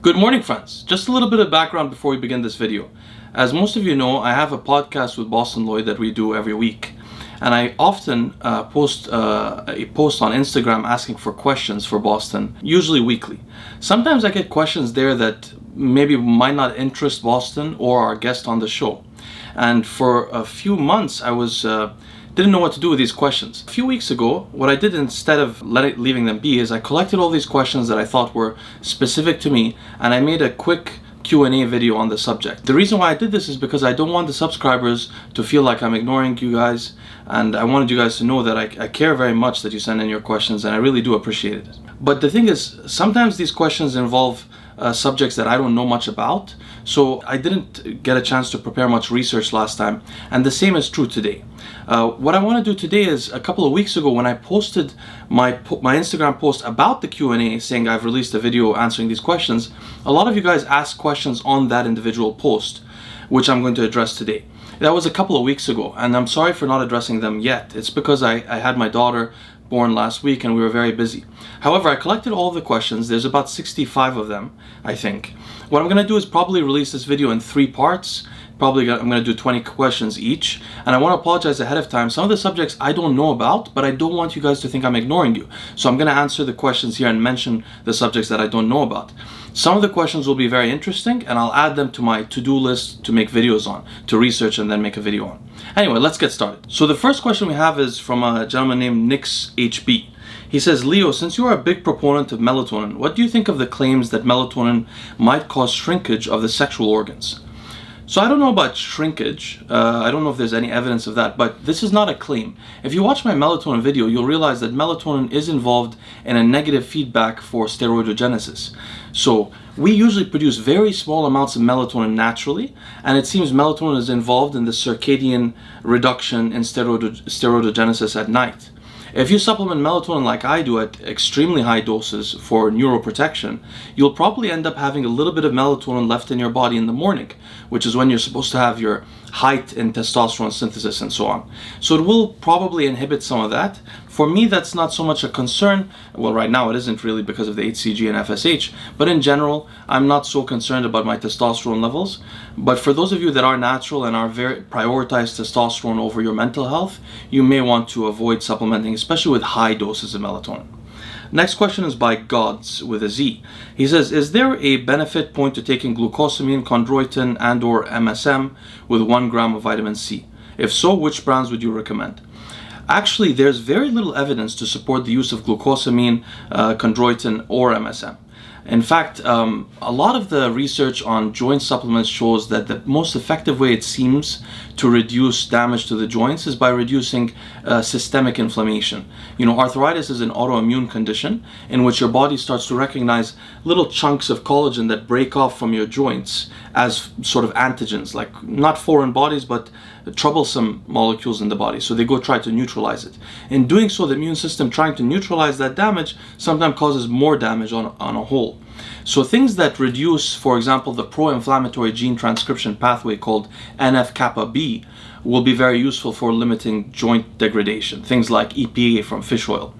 Good morning, friends. Just a little bit of background before we begin this video. As most of you know, I have a podcast with Boston Lloyd that we do every week. And I often post a post on Instagram asking for questions for Boston, usually weekly. Sometimes I get questions there that maybe might not interest Boston or our guest on the show. And for a few months, I didn't know what to do with these questions. A few weeks ago, what I did instead of leaving them be is I collected all these questions that I thought were specific to me, and I made a quick Q&A video on the subject. The reason why I did this is because I don't want the subscribers to feel like I'm ignoring you guys, and I wanted you guys to know that I care very much that you send in your questions, and I really do appreciate it. But the thing is, sometimes these questions involve subjects that I don't know much about, so I didn't get a chance to prepare much research last time, and the same is true today. What I want to do today is, a couple of weeks ago when I posted my Instagram post about the Q&A saying I've released a video answering these questions, a lot of you guys asked questions on that individual post, which I'm going to address today. That was a couple of weeks ago, and I'm sorry for not addressing them yet. It's because I had my daughter born last week and we were very busy. However, I collected all of the questions. There's about 65 of them, I think. What I'm going to do is probably release this video in 3 parts. I'm going to do 20 questions each, and I want to apologize ahead of time. Some of the subjects I don't know about, but I don't want you guys to think I'm ignoring you. So I'm going to answer the questions here and mention the subjects that I don't know about. Some of the questions will be very interesting, and I'll add them to my to-do list to make videos on, to research and then make a video on. Anyway, let's get started. So the first question we have is from a gentleman named Nix HB. He says, Leo, since you are a big proponent of melatonin, what do you think of the claims that melatonin might cause shrinkage of the sexual organs? So I don't know about shrinkage. I don't know if there's any evidence of that, but this is not a claim. If you watch my melatonin video, you'll realize that melatonin is involved in a negative feedback for steroidogenesis. So we usually produce very small amounts of melatonin naturally, and it seems melatonin is involved in the circadian reduction in steroidogenesis at night. If you supplement melatonin like I do at extremely high doses for neuroprotection, you'll probably end up having a little bit of melatonin left in your body in the morning, which is when you're supposed to have your height in testosterone synthesis and so on. So it will probably inhibit some of that. For me, that's not so much a concern. Well, right now it isn't really because of the HCG and FSH, but in general, I'm not so concerned about my testosterone levels. But for those of you that are natural and are very prioritize testosterone over your mental health, you may want to avoid supplementing, especially with high doses of melatonin. Next question is by Gods with a Z. He says, is there a benefit point to taking glucosamine, chondroitin, and or MSM with 1 gram of vitamin C? If so, which brands would you recommend? Actually, there's very little evidence to support the use of glucosamine, chondroitin, or MSM. In fact, a lot of the research on joint supplements shows that the most effective way it seems to reduce damage to the joints is by reducing systemic inflammation. You know, arthritis is an autoimmune condition in which your body starts to recognize little chunks of collagen that break off from your joints as sort of antigens, like not foreign bodies, but troublesome molecules in the body. So they go try to neutralize it. In doing so, the immune system trying to neutralize that damage sometimes causes more damage on a whole. So things that reduce, for example, the pro-inflammatory gene transcription pathway called NF-kappa B will be very useful for limiting joint degradation. Things like EPA from fish oil.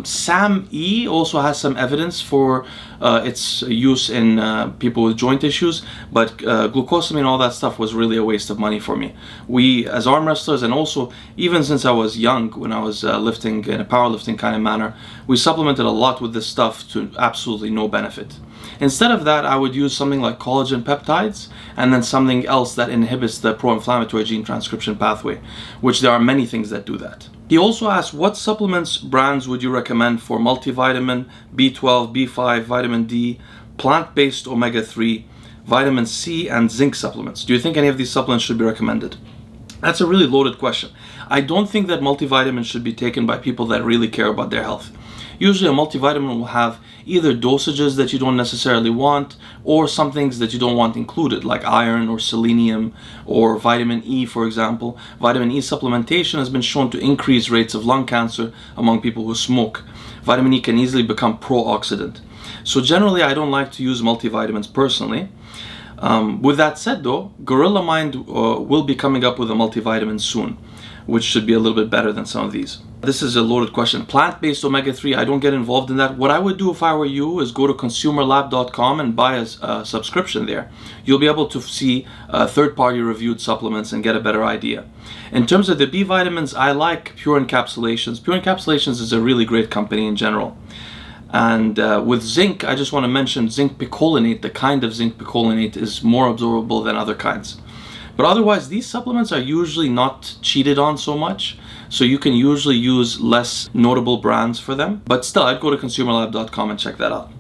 SAM-E also has some evidence for its use in people with joint issues, but glucosamine, all that stuff was really a waste of money for me. We, as arm wrestlers, and also even since I was young, when I was lifting in a powerlifting kind of manner, we supplemented a lot with this stuff to absolutely no benefit. Instead of that, I would use something like collagen peptides and then something else that inhibits the pro-inflammatory gene transcription pathway, which there are many things that do that. He also asked, what supplements brands would you recommend for multivitamin, B12, B5, vitamin D, plant-based omega-3, vitamin C, and zinc supplements? Do you think any of these supplements should be recommended? That's a really loaded question. I don't think that multivitamins should be taken by people that really care about their health. Usually a multivitamin will have either dosages that you don't necessarily want or some things that you don't want included, like iron or selenium or vitamin E, for example. Vitamin E supplementation has been shown to increase rates of lung cancer among people who smoke. Vitamin E can easily become pro-oxidant. So generally I don't like to use multivitamins personally. With that said though, Gorilla Mind will be coming up with a multivitamin soon. which should be a little bit better than some of these. This is a loaded question. Plant-based omega-3, I don't get involved in that. What I would do if I were you is go to consumerlab.com and buy a subscription there. You'll be able to see third-party reviewed supplements and get a better idea. In terms of the B vitamins, I like Pure Encapsulations. Pure Encapsulations is a really great company in general. And with zinc, I just want to mention zinc picolinate. The kind of zinc picolinate is more absorbable than other kinds. But otherwise, these supplements are usually not cheated on so much. So you can usually use less notable brands for them. But still, I'd go to consumerlab.com and check that out.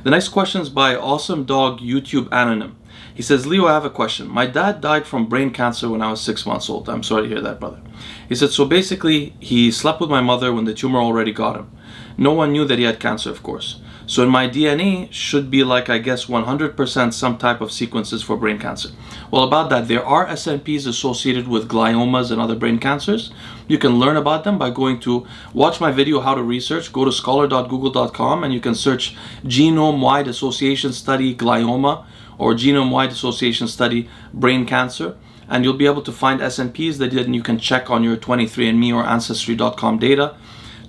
The next question is by Awesome Dog YouTube Anonym. He says, Leo, I have a question. My dad died from brain cancer when I was 6 months old. I'm sorry to hear that, brother. He said, so basically, he slept with my mother when the tumor already got him. No one knew that he had cancer, of course. So in my DNA should be like, I guess, 100% some type of sequences for brain cancer. Well, about that, there are SNPs associated with gliomas and other brain cancers. You can learn about them by going to watch my video, How to Research. Go to scholar.google.com and you can search Genome-Wide Association Study Glioma or Genome-Wide Association Study Brain Cancer. And you'll be able to find SNPs that you can check on your 23andMe or Ancestry.com data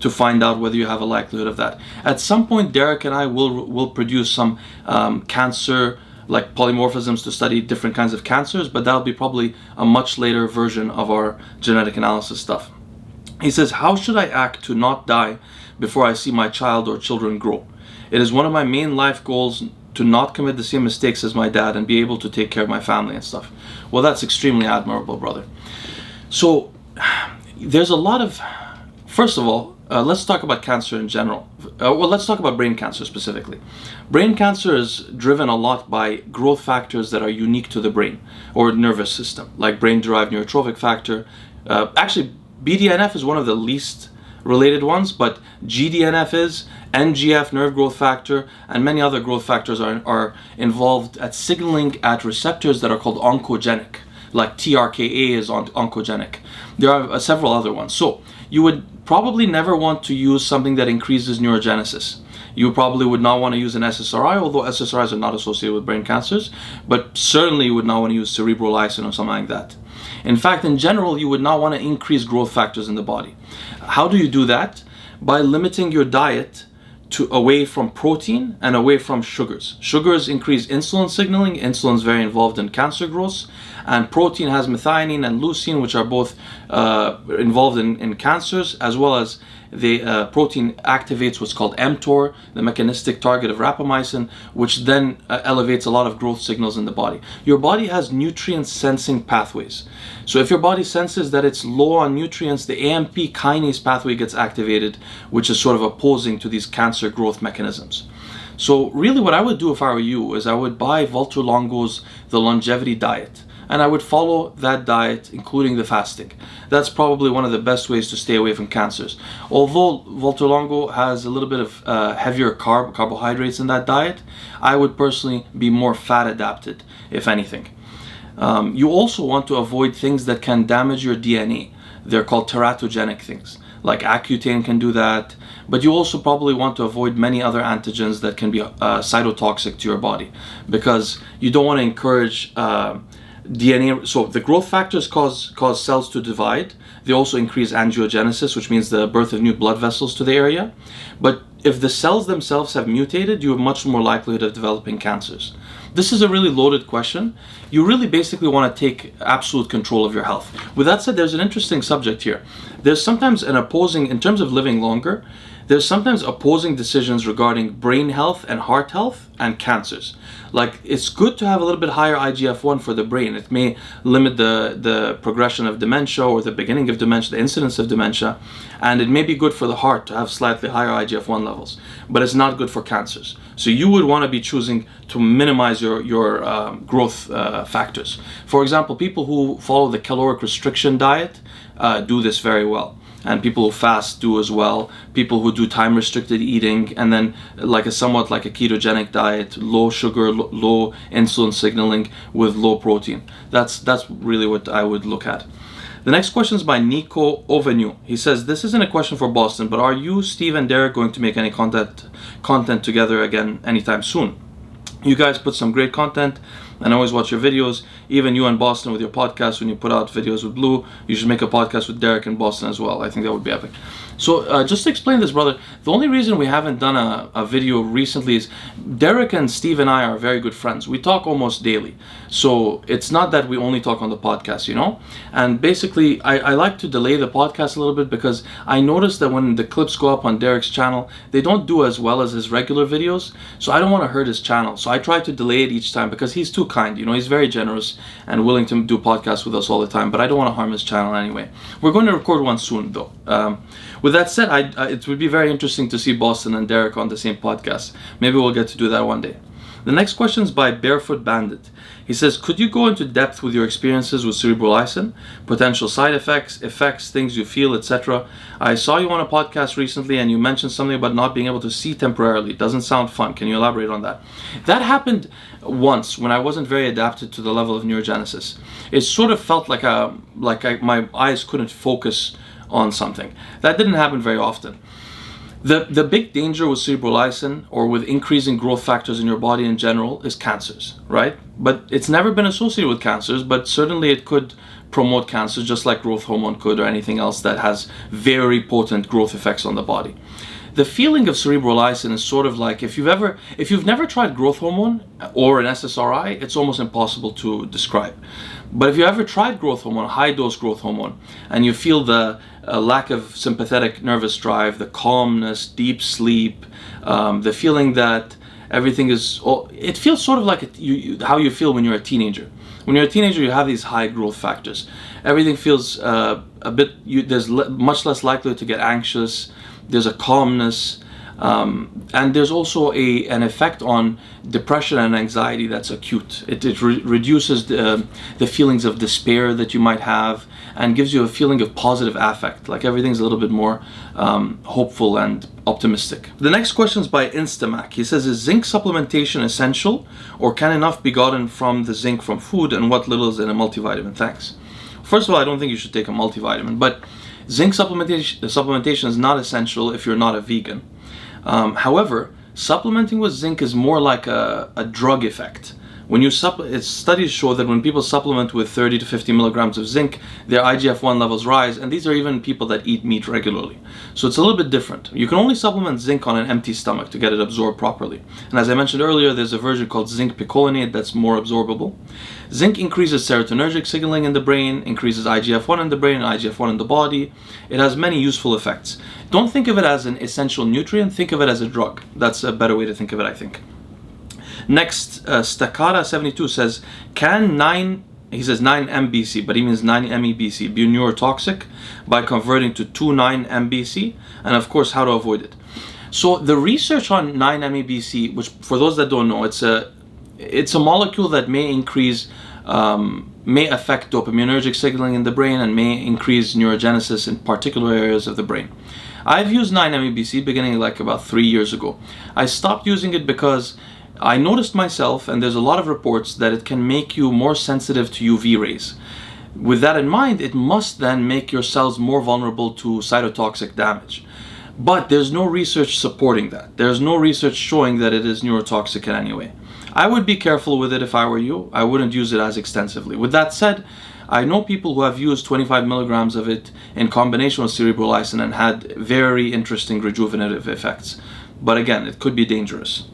to find out whether you have a likelihood of that. At some point, Derek and I will produce some cancer, like polymorphisms to study different kinds of cancers, but that'll be probably a much later version of our genetic analysis stuff. He says, how should I act to not die before I see my child or children grow? It is one of my main life goals to not commit the same mistakes as my dad and be able to take care of my family and stuff. Well, that's extremely admirable, brother. So there's a lot of, first of all, let's talk about cancer in general. Well, let's talk about brain cancer specifically. Brain cancer is driven a lot by growth factors that are unique to the brain or nervous system, like brain-derived neurotrophic factor. Actually, BDNF is one of the least related ones, but GDNF is, NGF, nerve growth factor, and many other growth factors are involved at signaling at receptors that are called oncogenic, like TRKA is oncogenic. There are several other ones. So you would probably never want to use something that increases neurogenesis. You probably would not want to use an SSRI, although SSRIs are not associated with brain cancers, but certainly you would not want to use Cerebrolysin or something like that. In fact, in general, you would not want to increase growth factors in the body. How do you do that? By limiting your diet away from protein and away from sugars. Sugars increase insulin signaling. Insulin is very involved in cancer growth. And protein has methionine and leucine, which are both involved in cancers, as well as the protein activates what's called mTOR, the mechanistic target of rapamycin, which then elevates a lot of growth signals in the body. Your body has nutrient sensing pathways. So if your body senses that it's low on nutrients, the AMP kinase pathway gets activated, which is sort of opposing to these cancer growth mechanisms. So really what I would do if I were you is I would buy Valter Longo's The Longevity Diet. And I would follow that diet, including the fasting. That's probably one of the best ways to stay away from cancers. Although Valter Longo has a little bit of heavier carbohydrates in that diet, I would personally be more fat adapted, if anything. You also want to avoid things that can damage your DNA. They're called teratogenic things, like Accutane can do that. But you also probably want to avoid many other antigens that can be cytotoxic to your body, because you don't want to encourage DNA. So the growth factors cause cells to divide. They also increase angiogenesis, which means the birth of new blood vessels to the area. But if the cells themselves have mutated, you have much more likelihood of developing cancers. This is a really loaded question. You really basically want to take absolute control of your health. With that said, there's an interesting subject here. There's sometimes an opposing, in terms of living longer, there's sometimes opposing decisions regarding brain health and heart health and cancers. Like, it's good to have a little bit higher IGF-1 for the brain. It may limit the progression of dementia or the beginning of dementia, the incidence of dementia. And it may be good for the heart to have slightly higher IGF-1 levels, but it's not good for cancers. So you would want to be choosing to minimize your growth factors. For example, people who follow the caloric restriction diet do this very well. And people who fast do as well. People who do time restricted eating, and then somewhat like a ketogenic diet, low sugar, low insulin signaling with low protein. That's really what I would look at. The next question is by Nico Ovenu. He says, this isn't a question for Boston, but are you, Steve, and Derek going to make any content together again anytime soon? You guys put some great content And I always watch your videos. Even you and Boston with your podcast, when you put out videos with Blue, you should make a podcast with Derek and Boston as well. I think that would be epic. So just to explain this, brother, the only reason we haven't done a video recently is Derek and Steve and I are very good friends. We talk almost daily. So it's not that we only talk on the podcast, you know? And basically, I like to delay the podcast a little bit because I notice that when the clips go up on Derek's channel, they don't do as well as his regular videos. So I don't want to hurt his channel. So I try to delay it each time because he's too kind, you know? He's very generous and willing to do podcasts with us all the time, but I don't want to harm his channel anyway. We're going to record one soon, though. With that said, it would be very interesting to see Boston and Derek on the same podcast. Maybe we'll get to do that one day. The next question is by Barefoot Bandit. He says, could you go into depth with your experiences with Cerebrolysin, potential side effects, things you feel, etc.? I saw you on a podcast recently and you mentioned something about not being able to see temporarily. Doesn't sound fun. Can you elaborate on that? That happened once when I wasn't very adapted to the level of neurogenesis. It sort of felt like my eyes couldn't focus on something. That didn't happen very often. The big danger with Cerebrolysin or with increasing growth factors in your body in general is cancers, right? But it's never been associated with cancers, but certainly it could promote cancer just like growth hormone could or anything else that has very potent growth effects on the body. The feeling of Cerebrolysin is sort of like if you've never tried growth hormone or an SSRI, it's almost impossible to describe. But if you ever tried growth hormone, high dose growth hormone, and you feel the lack of sympathetic nervous drive, the calmness, deep sleep, the feeling that everything is, it feels sort of like how you feel when you're a teenager. When you're a teenager, you have these high growth factors. Everything feels there's much less likely to get anxious. There's a calmness, and there's also an effect on depression and anxiety that's acute. It reduces the feelings of despair that you might have and gives you a feeling of positive affect, like everything's a little bit more hopeful and optimistic. The next question is by Instamac. He says, is zinc supplementation essential, or can enough be gotten from the zinc from food, and what little is in a multivitamin? Thanks. First of all, I don't think you should take a multivitamin, but zinc supplementation is not essential if you're not a vegan. However, supplementing with zinc is more like a drug effect. When you studies show that when people supplement with 30 to 50 milligrams of zinc, their IGF-1 levels rise, and these are even people that eat meat regularly. So it's a little bit different. You can only supplement zinc on an empty stomach to get it absorbed properly. And as I mentioned earlier, there's a version called zinc picolinate that's more absorbable. Zinc increases serotonergic signaling in the brain, increases IGF-1 in the brain and IGF-1 in the body. It has many useful effects. Don't think of it as an essential nutrient, think of it as a drug. That's a better way to think of it, I think. Next, Staccata72 says, can 9 MBC, but he means 9 MEBC, be neurotoxic by converting to 2,9 MBC? And of course, how to avoid it. So the research on 9 MEBC, which for those that don't know, it's a molecule that may affect dopaminergic signaling in the brain and may increase neurogenesis in particular areas of the brain. I've used 9 MEBC beginning like about 3 years ago. I stopped using it because I noticed myself, and there's a lot of reports, that it can make you more sensitive to UV rays. With that in mind, it must then make your cells more vulnerable to cytotoxic damage. But there's no research supporting that. There's no research showing that it is neurotoxic in any way. I would be careful with it if I were you. I wouldn't use it as extensively. With that said, I know people who have used 25 milligrams of it in combination with Cerebrolysin and had very interesting rejuvenative effects. But again, it could be dangerous.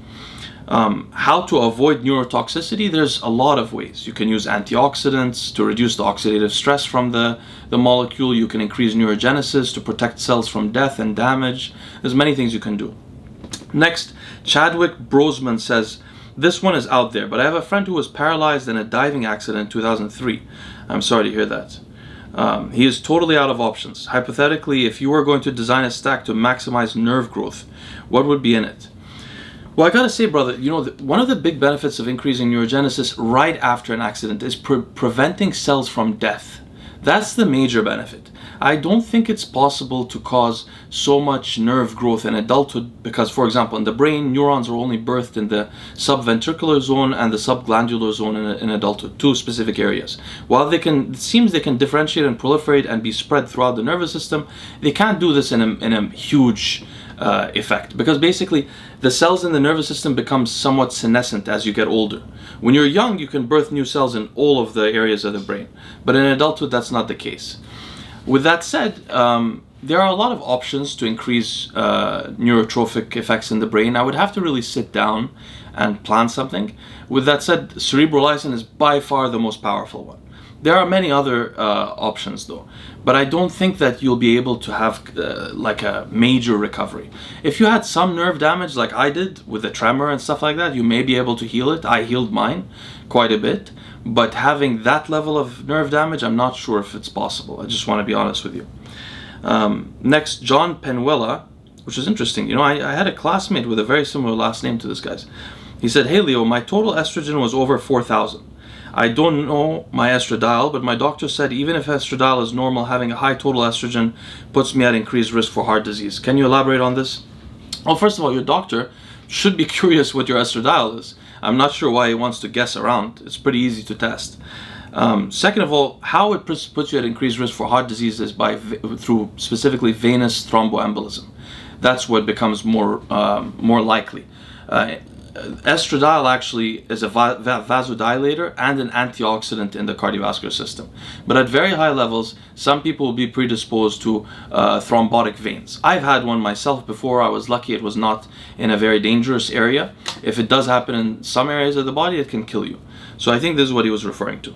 How to avoid neurotoxicity? There's a lot of ways. You can use antioxidants to reduce the oxidative stress from the molecule. You can increase neurogenesis to protect cells from death and damage. There's many things you can do. Next, Chadwick Brosman says, this one is out there, but I have a friend who was paralyzed in a diving accident in 2003. I'm sorry to hear that. He is totally out of options. Hypothetically, if you were going to design a stack to maximize nerve growth, what would be in it? Well, I gotta say, brother, you know, one of the big benefits of increasing neurogenesis right after an accident is preventing cells from death. That's the major benefit. I don't think it's possible to cause so much nerve growth in adulthood because, for example, in the brain, neurons are only birthed in the subventricular zone and the subglandular zone in adulthood, two specific areas. While it seems they can differentiate and proliferate and be spread throughout the nervous system, they can't do this in a huge effect, because basically the cells in the nervous system become somewhat senescent as you get older. When you're young, you can birth new cells in all of the areas of the brain, but in adulthood that's not the case. With that said, there are a lot of options to increase neurotrophic effects in the brain. I would have to really sit down and plan something. With that said, Cerebrolysin is by far the most powerful one. There are many other options though, but I don't think that you'll be able to have like a major recovery. If you had some nerve damage like I did with the tremor and stuff like that, you may be able to heal it. I healed mine quite a bit, but having that level of nerve damage, I'm not sure if it's possible. I just want to be honest with you. Next, John Penuela, which is interesting. You know, I had a classmate with a very similar last name to this guy's. He said, "Hey Leo, my total estrogen was over 4,000. I don't know my estradiol, but my doctor said even if estradiol is normal, having a high total estrogen puts me at increased risk for heart disease." Can you elaborate on this? Well, first of all, your doctor should be curious what your estradiol is. I'm not sure why he wants to guess around. It's pretty easy to test. Second of all, how it puts you at increased risk for heart disease is through specifically venous thromboembolism. That's what becomes more likely. Estradiol actually is a vasodilator and an antioxidant in the cardiovascular system. But at very high levels, some people will be predisposed to thrombotic veins. I've had one myself before. I was lucky it was not in a very dangerous area. If it does happen in some areas of the body, it can kill you. So I think this is what he was referring to.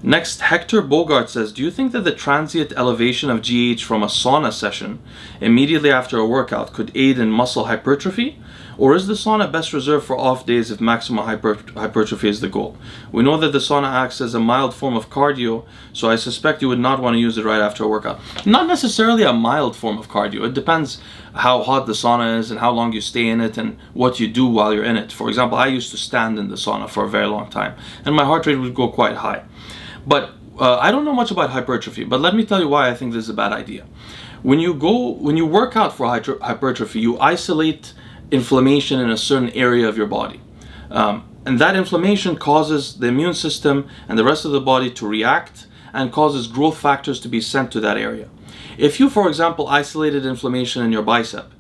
Next, Hector Bogart says, "Do you think that the transient elevation of GH from a sauna session immediately after a workout could aid in muscle hypertrophy? Or is the sauna best reserved for off days if maximum hypertrophy is the goal? We know that the sauna acts as a mild form of cardio, so I suspect you would not want to use it right after a workout." Not necessarily a mild form of cardio. It depends how hot the sauna is and how long you stay in it and what you do while you're in it. For example, I used to stand in the sauna for a very long time and my heart rate would go quite high. But I don't know much about hypertrophy, but let me tell you why I think this is a bad idea. When you work out for hypertrophy, you isolate inflammation in a certain area of your body. And that inflammation causes the immune system and the rest of the body to react and causes growth factors to be sent to that area. If you, for example, isolated inflammation in your bicep,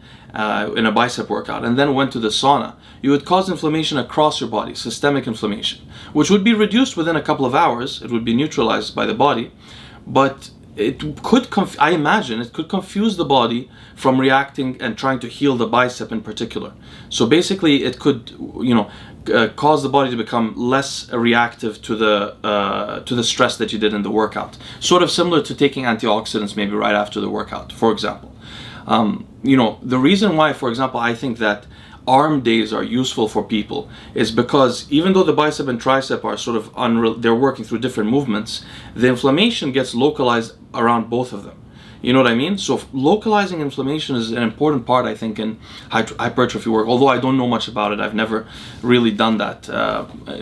in a bicep workout, and then went to the sauna, you would cause inflammation across your body, systemic inflammation, which would be reduced within a couple of hours. It would be neutralized by the body, but it could, I imagine, it could confuse the body from reacting and trying to heal the bicep in particular. So basically, it could, cause the body to become less reactive to the stress that you did in the workout. Sort of similar to taking antioxidants maybe right after the workout, for example. The reason why, for example, I think that arm days are useful for people is because even though the bicep and tricep are sort of they're working through different movements, the inflammation gets localized around both of them. You know what I mean? So localizing inflammation is an important part, I think, in hypertrophy work, although I don't know much about it. I've never really done that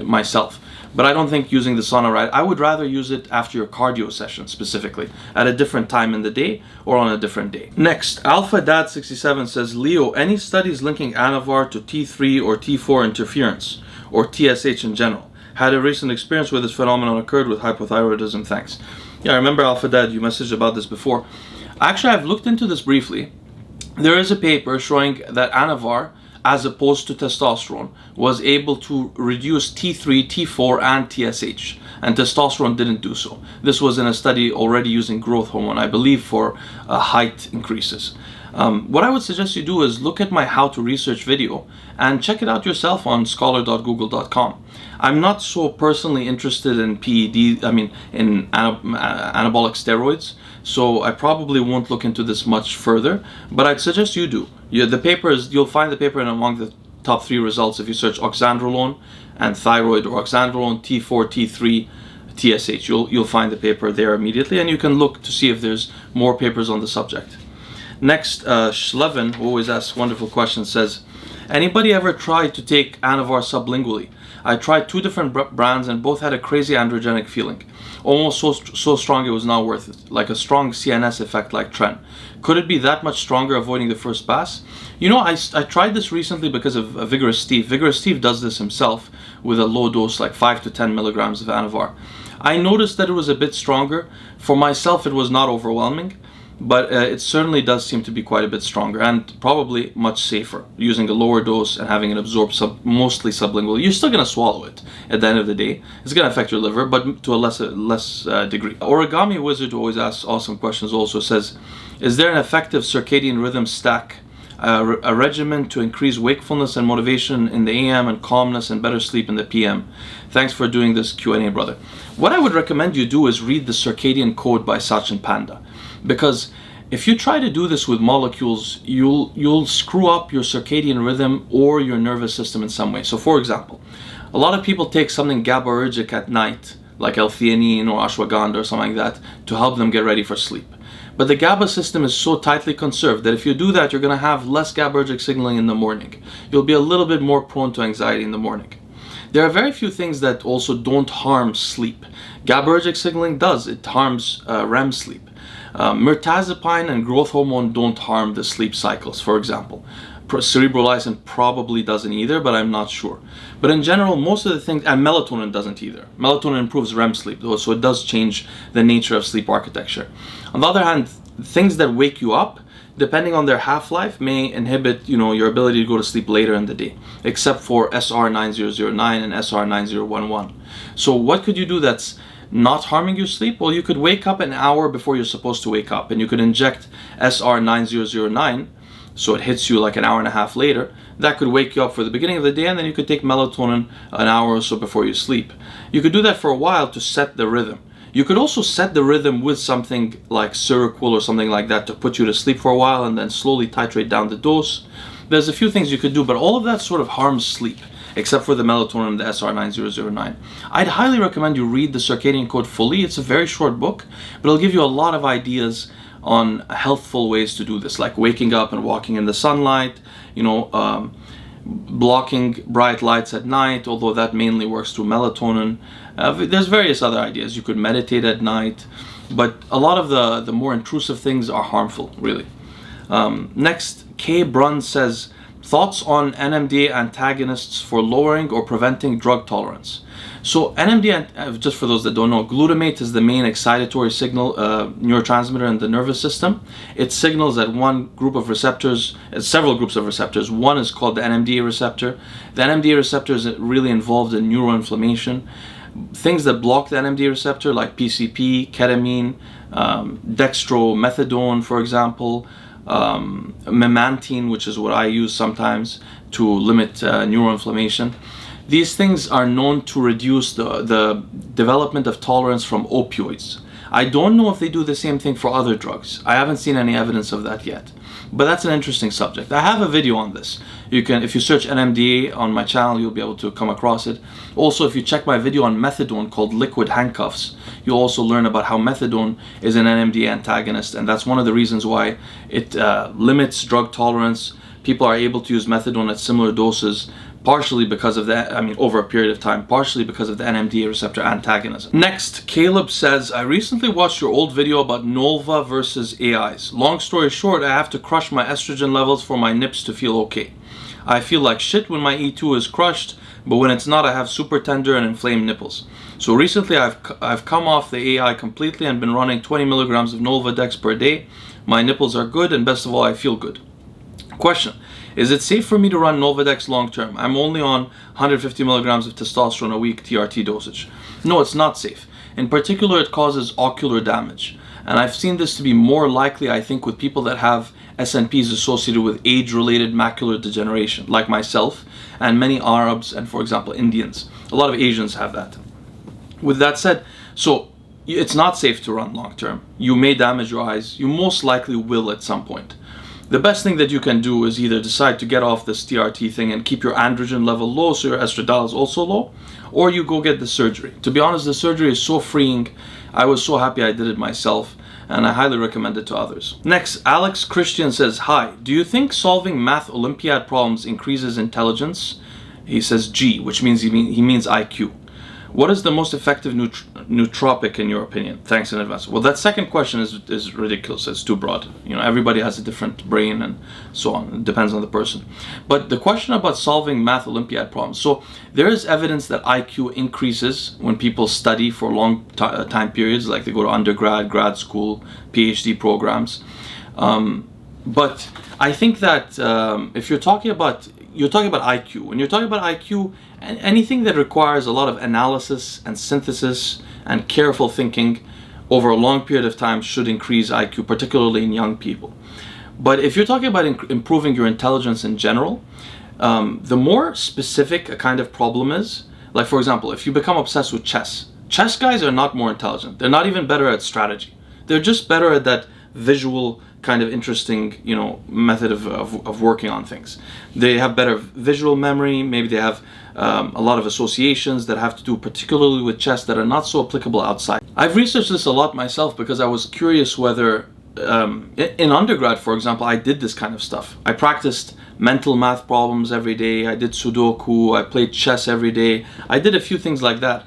myself. But I don't think using the sauna right. I would rather use it after your cardio session specifically, at a different time in the day or on a different day. Next, Alpha Dad 67 says, "Leo, any studies linking Anavar to T3 or T4 interference or TSH in general? Had a recent experience where this phenomenon occurred with hypothyroidism, thanks." Yeah, I remember Alpha Dad, you messaged about this before. Actually, I've looked into this briefly. There is a paper showing that Anavar, as opposed to testosterone, was able to reduce T3, T4, and TSH, and testosterone didn't do so. This was in a study already using growth hormone, I believe, for height increases. What I would suggest you do is look at my how to research video and check it out yourself on scholar.google.com. I'm not so personally interested in PED, in anabolic steroids, so I probably won't look into this much further, but I'd suggest you do. You'll find the paper in among the top 3 results if you search oxandrolone and thyroid, or oxandrolone, T4, T3, TSH. You'll find the paper there immediately, and you can look to see if there's more papers on the subject. Next, Shleven, who always asks wonderful questions, says, anybody ever tried to take Anavar sublingually? I tried 2 different brands and both had a crazy androgenic feeling. Almost so strong it was not worth it. Like a strong CNS effect like Tren. Could it be that much stronger avoiding the first pass? You know, I tried this recently because of Vigorous Steve. Vigorous Steve does this himself with a low dose, like 5 to 10 milligrams of Anavar. I noticed that it was a bit stronger. For myself, it was not overwhelming, but it certainly does seem to be quite a bit stronger and probably much safer using a lower dose and having it absorbed mostly sublingually. You're still going to swallow it at the end of the day. It's going to affect your liver, but to a less degree. Origami Wizard, who always asks awesome questions, also says, is there an effective circadian rhythm stack? A regimen to increase wakefulness and motivation in the AM and calmness and better sleep in the PM. Thanks for doing this Q&A, brother. What I would recommend you do is read the Circadian Code by Sachin Panda, because if you try to do this with molecules, you'll screw up your circadian rhythm or your nervous system in some way. So for example, a lot of people take something GABAergic at night, like L-theanine or ashwagandha or something like that, to help them get ready for sleep. But the GABA system is so tightly conserved that if you do that, you're going to have less GABAergic signaling in the morning. You'll be a little bit more prone to anxiety in the morning. There are very few things that also don't harm sleep. GABAergic signaling does. It harms REM sleep. Mirtazapine and growth hormone don't harm the sleep cycles, for example. Cerebrolysin probably doesn't either, but I'm not sure. But in general, most of the things, and melatonin doesn't either. Melatonin improves REM sleep, though, so it does change the nature of sleep architecture. On the other hand, things that wake you up, depending on their half-life, may inhibit, your ability to go to sleep later in the day, except for SR9009 and SR9011. So what could you do that's not harming your sleep? Well, you could wake up an hour before you're supposed to wake up, and you could inject SR9009, so it hits you like an hour and a half later. That could wake you up for the beginning of the day, and then you could take melatonin an hour or so before you sleep. You could do that for a while to set the rhythm. You could also set the rhythm with something like Seroquel or something like that to put you to sleep for a while and then slowly titrate down the dose. There's a few things you could do, but all of that sort of harms sleep, except for the melatonin and the SR9009. I'd highly recommend you read the Circadian Code fully. It's a very short book, but it'll give you a lot of ideas on healthful ways to do this, like waking up and walking in the sunlight, blocking bright lights at night, although that mainly works through melatonin. There's various other ideas. You could meditate at night, but a lot of the more intrusive things are harmful, really. Next, K. Brunn says, thoughts on NMDA antagonists for lowering or preventing drug tolerance. So NMDA, just for those that don't know, glutamate is the main excitatory signal neurotransmitter in the nervous system. It signals at one group of receptors, several groups of receptors. One is called the NMDA receptor. The NMDA receptor is really involved in neuroinflammation. Things that block the NMDA receptor, like PCP, ketamine, dextromethadone, for example, memantine, which is what I use sometimes to limit neuroinflammation. These things are known to reduce the development of tolerance from opioids. I don't know if they do the same thing for other drugs. I haven't seen any evidence of that yet. But that's an interesting subject. I have a video on this. You can, if you search NMDA on my channel, you'll be able to come across it. Also, if you check my video on methadone called Liquid Handcuffs, you'll also learn about how methadone is an NMDA antagonist, and that's one of the reasons why it limits drug tolerance. People are able to use methadone at similar doses, partially because of that, over a period of time, partially because of the NMDA receptor antagonism. Next, Caleb says, I recently watched your old video about Nolva versus AIs. Long story short, I have to crush my estrogen levels for my nips to feel okay. I feel like shit when my E2 is crushed, but when it's not, I have super tender and inflamed nipples. So recently I've come off the AI completely and been running 20 milligrams of Nolvadex per day. My nipples are good, and best of all, I feel good. Question. Is it safe for me to run Nolvadex long term? I'm only on 150 milligrams of testosterone a week TRT dosage. No, it's not safe. In particular, it causes ocular damage. And I've seen this to be more likely, I think, with people that have SNPs associated with age-related macular degeneration, like myself and many Arabs and, for example, Indians. A lot of Asians have that. With that said, so it's not safe to run long term. You may damage your eyes. You most likely will at some point. The best thing that you can do is either decide to get off this TRT thing and keep your androgen level low so your estradiol is also low, or you go get the surgery. To be honest, the surgery is so freeing. I was so happy I did it myself. and I highly recommend it to others. Next, Alex Christian says, hi, do you think solving math Olympiad problems increases intelligence? He says G, which means he means IQ. What is the most effective nootropic in your opinion? Thanks in advance. Well, that second question is ridiculous. It's too broad. You know, everybody has a different brain and so on. It depends on the person. But the question about solving math Olympiad problems. So there is evidence that IQ increases when people study for long time periods, like they go to undergrad, grad school, PhD programs. But I think that if you're talking about IQ. When you're talking about IQ, anything that requires a lot of analysis and synthesis and careful thinking over a long period of time should increase IQ, particularly in young people. But if you're talking about improving your intelligence in general, the more specific a kind of problem is, like for example, if you become obsessed with chess guys are not more intelligent. They're not even better at strategy. They're just better at that visual kind of interesting, you know, method of working on things. They have better visual memory. Maybe they have a lot of associations that have to do particularly with chess that are not so applicable outside. I've researched this a lot myself because I was curious whether in undergrad, for example, I did this kind of stuff. I practiced mental math problems every day. I did Sudoku. I played chess every day. I did a few things like that.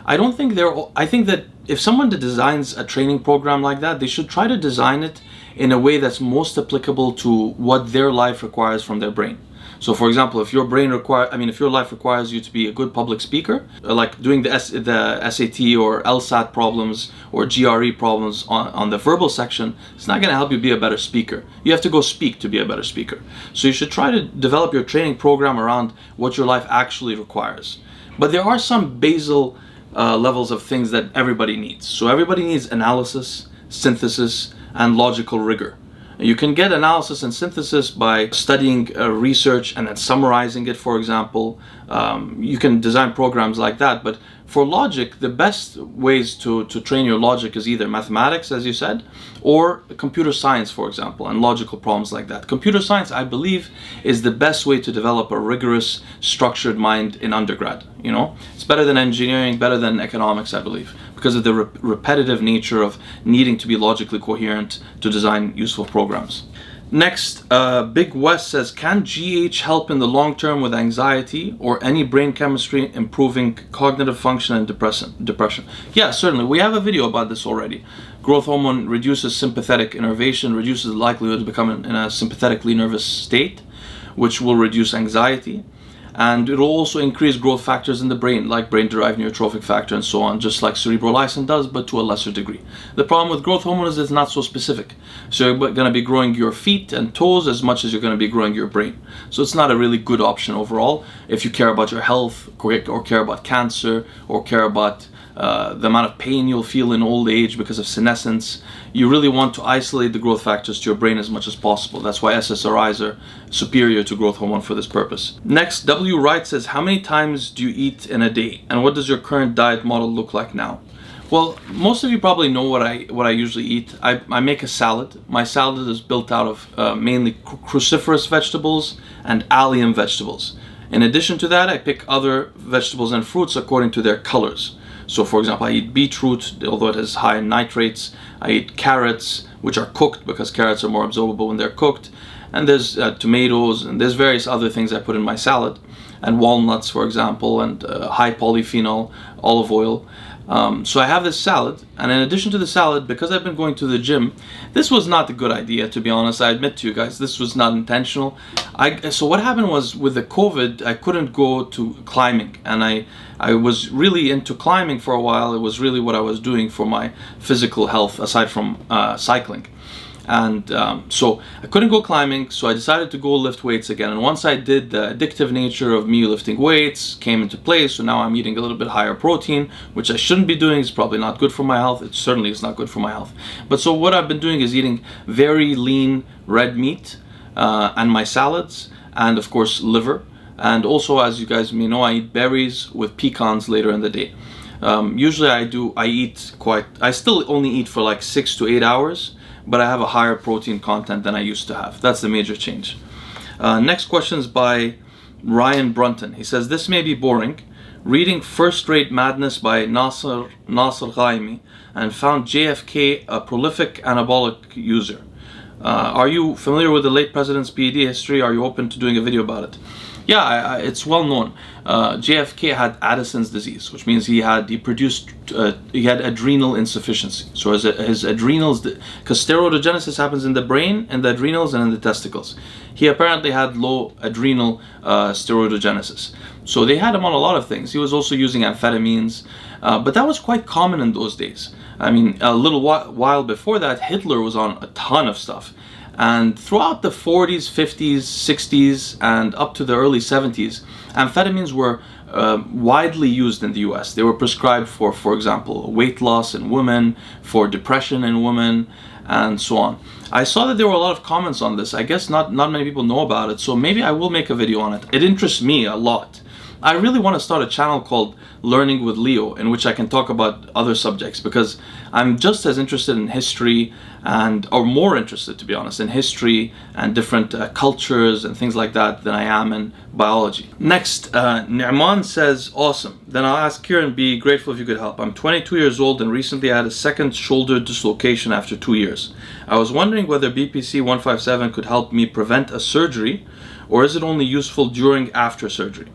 I think that if someone designs a training program like that, they should try to design it in a way that's most applicable to what their life requires from their brain. So for example, if your life requires you to be a good public speaker, like doing the SAT or LSAT problems or GRE problems on the verbal section, it's not going to help you be a better speaker. You have to go speak to be a better speaker. So you should try to develop your training program around what your life actually requires. But there are some basal levels of things that everybody needs. So everybody needs analysis, synthesis, and logical rigor. You can get analysis and synthesis by studying research and then summarizing it, for example. You can design programs like that, but for logic, the best ways to train your logic is either mathematics, as you said, or computer science, for example, and logical problems like that. Computer science, I believe, is the best way to develop a rigorous, structured mind in undergrad. You know, it's better than engineering, better than economics, I believe, because of the repetitive nature of needing to be logically coherent to design useful programs. Next, Big West says, can GH help in the long term with anxiety or any brain chemistry improving cognitive function and depression? Yeah, certainly. We have a video about this already. Growth hormone reduces sympathetic innervation, reduces the likelihood of becoming in a sympathetically nervous state, which will reduce anxiety. And it will also increase growth factors in the brain, like brain-derived neurotrophic factor and so on, just like Cerebrolysin does, but to a lesser degree. The problem with growth hormone is it's not so specific. So you're going to be growing your feet and toes as much as you're going to be growing your brain. So it's not a really good option overall if you care about your health, or care about cancer, or care about the amount of pain you'll feel in old age because of senescence. You really want to isolate the growth factors to your brain as much as possible. That's why SSRIs are superior to growth hormone for this purpose. Next, W. Wright says, how many times do you eat in a day? And what does your current diet model look like now? Well, most of you probably know what I usually eat. I make a salad. My salad is built out of mainly cruciferous vegetables and allium vegetables. In addition to that, I pick other vegetables and fruits according to their colors. So for example, I eat beetroot, although it has high nitrates. I eat carrots, which are cooked because carrots are more absorbable when they're cooked. And there's tomatoes, and there's various other things I put in my salad. And walnuts, for example, and high polyphenol olive oil. So I have this salad, and in addition to the salad, because I've been going to the gym, this was not a good idea, to be honest. I admit to you guys, this was not intentional. So what happened was, with the COVID, I couldn't go to climbing, and I was really into climbing for a while. It was really what I was doing for my physical health, aside from cycling. And so I couldn't go climbing, so I decided to go lift weights again. And once I did, the addictive nature of me lifting weights came into play. So now I'm eating a little bit higher protein, which I shouldn't be doing. It's probably not good for my health. It certainly is not good for my health. But so what I've been doing is eating very lean red meat and my salads, and of course liver. And also, as you guys may know, I eat berries with pecans later in the day. Usually I still only eat for like 6 to 8 hours, but I have a higher protein content than I used to have. That's the major change. Next question is by Ryan Brunton. He says, this may be boring. reading First Rate Madness by Nasser Ghaimi and found JFK a prolific anabolic user. Are you familiar with the late president's PED history? Are you open to doing a video about it? Yeah, it's well known. JFK had Addison's disease, which means he had adrenal insufficiency. So his adrenals, because steroidogenesis happens in the brain, and the adrenals, and in the testicles. He apparently had low adrenal steroidogenesis. So they had him on a lot of things. He was also using amphetamines, but that was quite common in those days. I mean, a little while before that, Hitler was on a ton of stuff. And throughout the 40s, 50s, 60s, and up to the early 70s, amphetamines were widely used in the US. They were prescribed for example, weight loss in women, for depression in women, and so on. I saw that there were a lot of comments on this. I guess not many people know about it, so maybe I will make a video on it. It interests me a lot. I really want to start a channel called Learning with Leo, in which I can talk about other subjects, because I'm just as interested in history or more interested, to be honest, in history and different cultures and things like that than I am in biology. Next, Ni'man says, awesome. Then I'll ask Kieran, be grateful if you could help. I'm 22 years old and recently had a second shoulder dislocation after 2 years. I was wondering whether BPC 157 could help me prevent a surgery, or is it only useful during after surgery?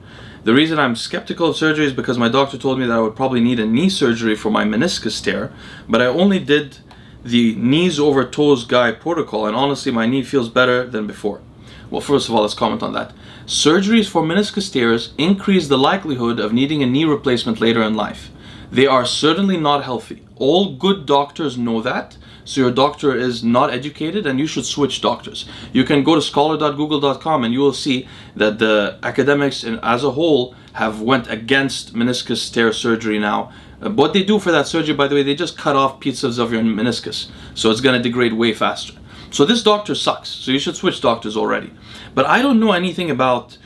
The reason I'm skeptical of surgery is because my doctor told me that I would probably need a knee surgery for my meniscus tear, but I only did the knees over toes guy protocol, and honestly my knee feels better than before. Well, first of all, let's comment on that. Surgeries for meniscus tears increase the likelihood of needing a knee replacement later in life. They are certainly not healthy. All good doctors know that. So your doctor is not educated and you should switch doctors. You can go to scholar.google.com and you will see that the academics as a whole have went against meniscus tear surgery now. What they do for that surgery, by the way, they just cut off pieces of your meniscus. So it's going to degrade way faster. So this doctor sucks. So you should switch doctors already. But I don't know anything about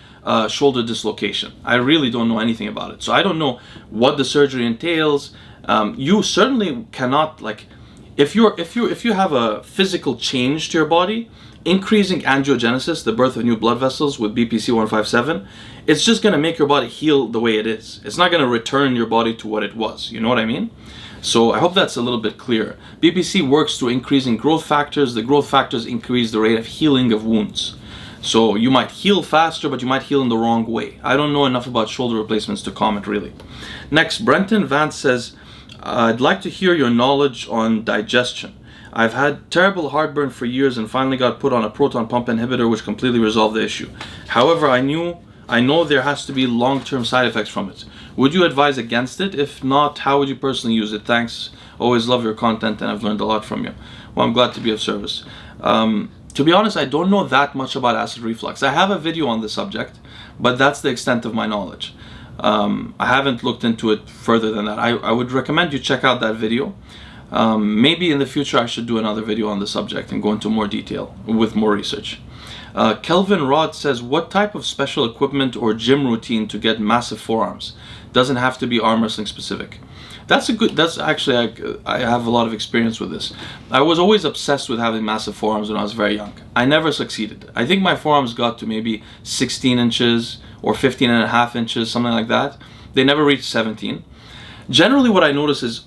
shoulder dislocation. I really don't know anything about it. So I don't know what the surgery entails. You certainly cannot, like, if you have a physical change to your body, increasing angiogenesis, the birth of new blood vessels with BPC 157, it's just going to make your body heal the way it is. It's not going to return your body to what it was. You know what I mean? So I hope that's a little bit clear. BPC works through increasing growth factors. The growth factors increase the rate of healing of wounds. So you might heal faster, but you might heal in the wrong way. I don't know enough about shoulder replacements to comment really. Next, Brenton Vance says, I'd like to hear your knowledge on digestion. I've had terrible heartburn for years and finally got put on a proton pump inhibitor which completely resolved the issue. However, I know there has to be long-term side effects from it. Would you advise against it? If not, how would you personally use it? Thanks. Always love your content and I've learned a lot from you. Well, I'm glad to be of service. To be honest, I don't know that much about acid reflux. I have a video on the subject, but that's the extent of my knowledge. I haven't looked into it further than that. I would recommend you check out that video. Maybe in the future I should do another video on the subject and go into more detail with more research. Kelvin Rod says, what type of special equipment or gym routine to get massive forearms? Doesn't have to be arm wrestling specific. That's actually, I have a lot of experience with this. I was always obsessed with having massive forearms when I was very young. I never succeeded. I think my forearms got to maybe 16 inches or 15 and a half inches, something like that. They never reached 17. Generally what I notice is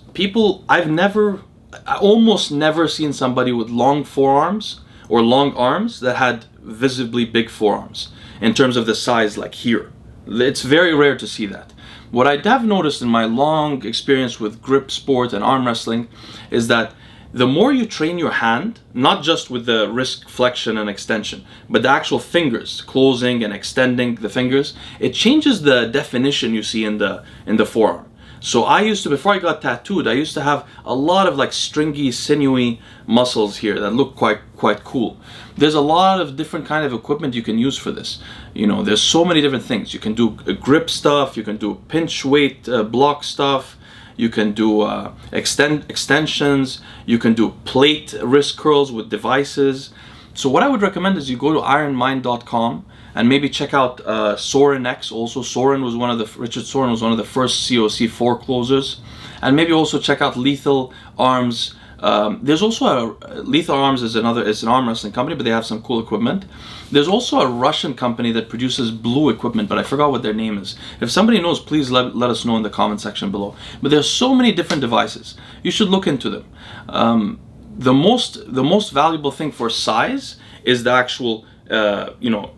I almost never seen somebody with long forearms or long arms that had visibly big forearms in terms of the size, like here. It's very rare to see that. What I have noticed in my long experience with grip sport and arm wrestling is that the more you train your hand, not just with the wrist flexion and extension, but the actual fingers, closing and extending the fingers, it changes the definition you see in the forearm. So before I got tattooed, I used to have a lot of like stringy, sinewy muscles here that look quite cool. There's a lot of different kind of equipment you can use for this. You know, there's so many different things. You can do grip stuff, you can do pinch weight block stuff, you can do extensions, you can do plate wrist curls with devices. So what I would recommend is you go to ironmind.com and maybe check out Soren X also. Richard Soren was one of the first COC4 closers. And maybe also check out Lethal Arms There's also Lethal Arms is an arm wrestling company, but they have some cool equipment. There's also a Russian company that produces blue equipment, but I forgot what their name is. If somebody knows, please let us know in the comment section below. But there's so many different devices. You should look into them. The most valuable thing for size is the actual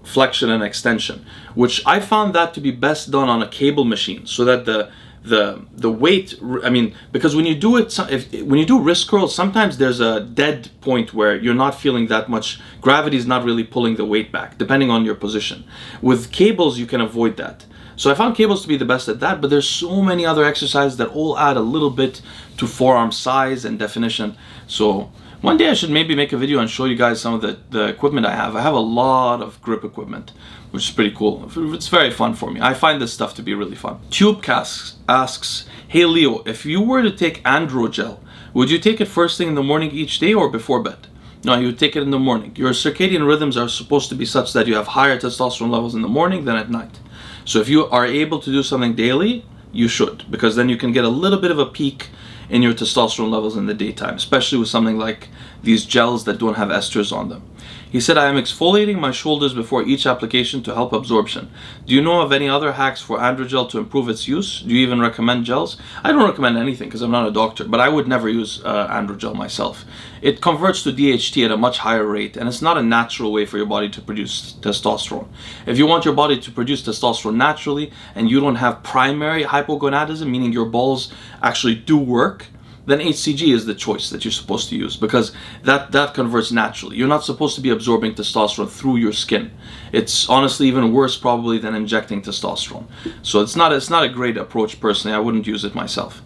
flexion and extension, which I found that to be best done on a cable machine, so that the weight, I mean, because when you do it, when you do wrist curls, sometimes there's a dead point where you're not feeling that much, gravity is not really pulling the weight back, depending on your position. With cables, you can avoid that. So I found cables to be the best at that, but there's so many other exercises that all add a little bit to forearm size and definition. So one day I should maybe make a video and show you guys some of the equipment I have. I have a lot of grip equipment, which is pretty cool. It's very fun for me. I find this stuff to be really fun. Tubecast asks, hey Leo, if you were to take Androgel, would you take it first thing in the morning each day or before bed? No, you would take it in the morning. Your circadian rhythms are supposed to be such that you have higher testosterone levels in the morning than at night. So if you are able to do something daily, you should, because then you can get a little bit of a peak in your testosterone levels in the daytime, especially with something like these gels that don't have esters on them. He said, I am exfoliating my shoulders before each application to help absorption. Do you know of any other hacks for Androgel to improve its use? Do you even recommend gels? I don't recommend anything because I'm not a doctor, but I would never use Androgel myself. It converts to DHT at a much higher rate, and it's not a natural way for your body to produce testosterone. If you want your body to produce testosterone naturally and you don't have primary hypogonadism, meaning your balls actually do work, then HCG is the choice that you're supposed to use, because that converts naturally. You're not supposed to be absorbing testosterone through your skin. It's honestly even worse probably than injecting testosterone. So it's not a great approach personally. I wouldn't use it myself.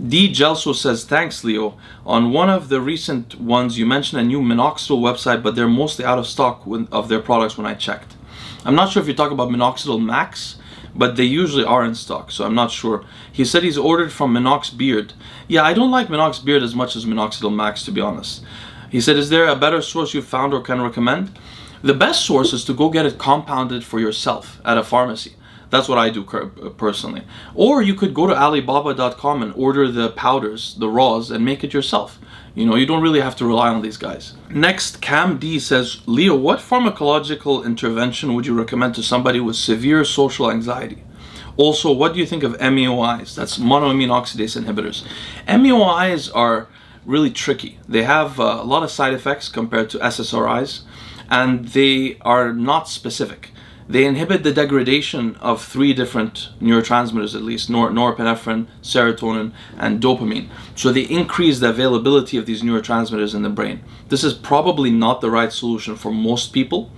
D. Gelso says, thanks Leo. On one of the recent ones you mentioned a new Minoxidil website, but they're mostly out of stock of their products when I checked. I'm not sure if you're talking about Minoxidil Max, but they usually are in stock, so I'm not sure. He said he's ordered from Minox Beard. Yeah, I don't like Minox Beard as much as Minoxidil Max, to be honest. He said, is there a better source you found or can recommend? The best source is to go get it compounded for yourself at a pharmacy. That's what I do personally. Or you could go to Alibaba.com and order the powders, the raws, and make it yourself. You know, you don't really have to rely on these guys. Next, Cam D says, Leo, what pharmacological intervention would you recommend to somebody with severe social anxiety? Also, what do you think of MAOIs? That's monoamine oxidase inhibitors. MAOIs are really tricky. They have a lot of side effects compared to SSRIs, and they are not specific. They inhibit the degradation of 3 different neurotransmitters, at least, norepinephrine, serotonin, and dopamine. So they increase the availability of these neurotransmitters in the brain. This is probably not the right solution for most people.